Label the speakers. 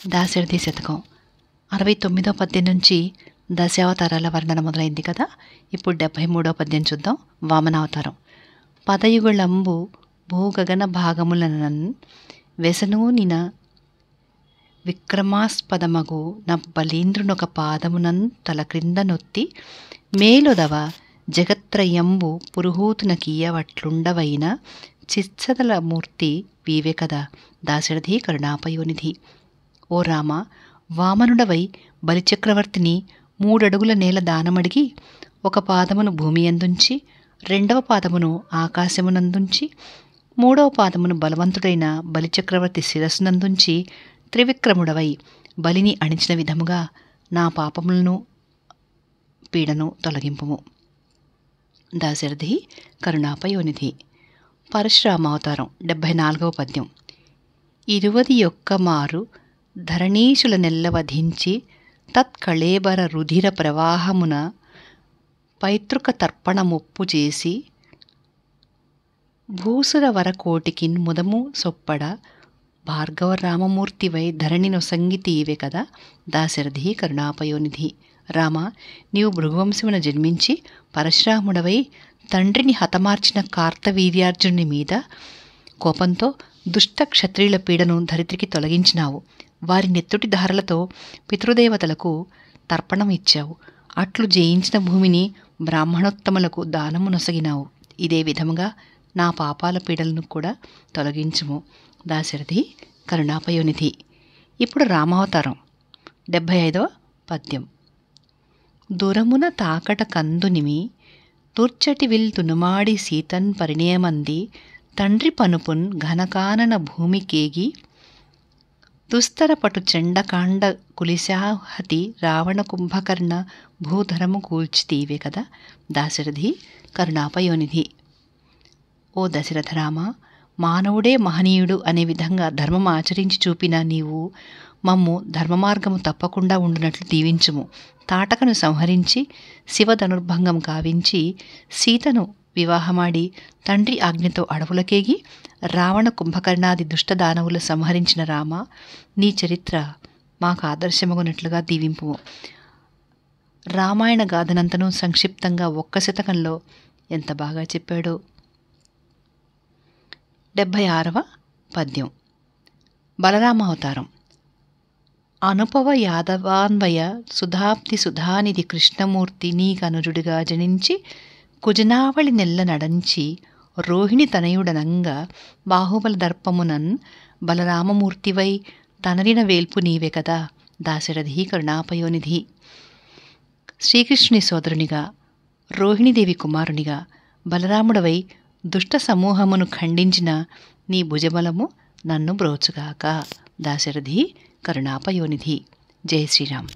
Speaker 1: దాశరథి శతకం 69వ పద్యం నుంచి దశావతారాల వర్ణన మొదలైంది కదా. ఇప్పుడు 73వ పద్యం చూద్దాం. వామనావతారం. పదయుగళంబు భూగగన భాగములనన్ వెసనూనిన విక్రమాస్పదమగు నబ్బలీంద్రునొక పాదమునన్ తల క్రింద నొత్తి మేలొదవ జగత్రయంబు పురుహూతున కీయవట్లుండవైన చిత్సదల మూర్తి వీవే కదా. దాశరథి కరుణాపయోనిధి. ఓ రామ, వామనుడవై బలిచక్రవర్తిని 3 అడుగుల నేల దానమడిగి ఒక పాదమును భూమి యందుంచి 2వ పాదమును ఆకాశమునందుంచి 3వ పాదమును బలవంతుడైన బలిచక్రవర్తి శిరస్సునందుంచి త్రివిక్రముడవై బలిని అణిచిన విధముగా నా పాపములను పీడను తొలగింపుము. దాశరథి కరుణాపయోనిధి. పరశురామావతారం. 74వ పద్యం. 21 మారు ధరణీశుల నెల్లవధించి తత్కళేబర రుధిర ప్రవాహమున పైతృక తర్పణముప్పు చేసి భూసుర వరకోటికిన్ ముదము సొప్పడ భార్గవ రామమూర్తివై ధరణి నొసంగితీవే కదా. దాశరథి కరుణాపయోనిధి. రామ, నీవు భృగువంశమున జన్మించి పరశురాముడవై తండ్రిని హతమార్చిన కార్తవీర్యార్జునుని మీద కోపంతో దుష్ట క్షత్రియుల పీడను ధరిత్రికి తొలగించినావు. వారి నెత్తుటి ధారలతో పితృదేవతలకు తర్పణం ఇచ్చావు. అట్లు జయించిన భూమిని బ్రాహ్మణోత్తములకు దానము నొసగినావు. ఇదే విధముగా నా పాపాల పీడలను కూడా తొలగించుము. దాశరథి కరుణాపయోనిధి. ఇప్పుడు రామావతారం. 75వ పద్యం. దురమున తాకట కందునిమి తుర్చటి విల్ తునుమాడి సీతన్ పరిణయమంది తండ్రి పనుపున్ ఘనకానన భూమికేగి దుస్తరపటు చండకాండ కులిశాహతి రావణ కుంభకర్ణ భూధరము కూల్చితీవే కదా. దాశరథి కరుణాపయోనిధి. ఓ దశరథరామ, మానవుడే మహనీయుడు అనే విధంగా ధర్మం ఆచరించి చూపిన నీవు మమ్ము ధర్మమార్గము తప్పకుండా ఉండునట్లు దీవించుము. తాటకను సంహరించి శివధనుర్భంగం కావించి సీతను వివాహమాడి తండ్రి ఆజ్ఞతో అడవులకేగి రావణ కుంభకర్ణాది దుష్టదానవులు సంహరించిన రామ, నీ చరిత్ర మాకు ఆదర్శమగునట్లుగా దీవింపు. రామాయణ గాథనంతను సంక్షిప్తంగా 1 శతకంలో ఎంత బాగా చెప్పాడో. 76వ పద్యం. బలరామావతారం. అనుపవ యాదవాన్వయ సుధాబ్ది సుధానిధి కృష్ణమూర్తి నీకనుజుడిగా జనించి కుజనావళి నెల్ల నడంచి రోహిణి తనయుడనంగా బాహుబల దర్పమునన్ బలరామమూర్తివై తనరిన వేల్పు నీవే కదా. దాశరథి కరుణాపయోనిధి. శ్రీకృష్ణుని సోదరునిగా రోహిణీదేవి కుమారునిగా బలరాముడవై దుష్ట సమూహమును ఖండించిన నీ భుజబలము నన్ను బ్రోచుగాక. దాశరథి కరుణాపయోనిధి. జై శ్రీరామ్.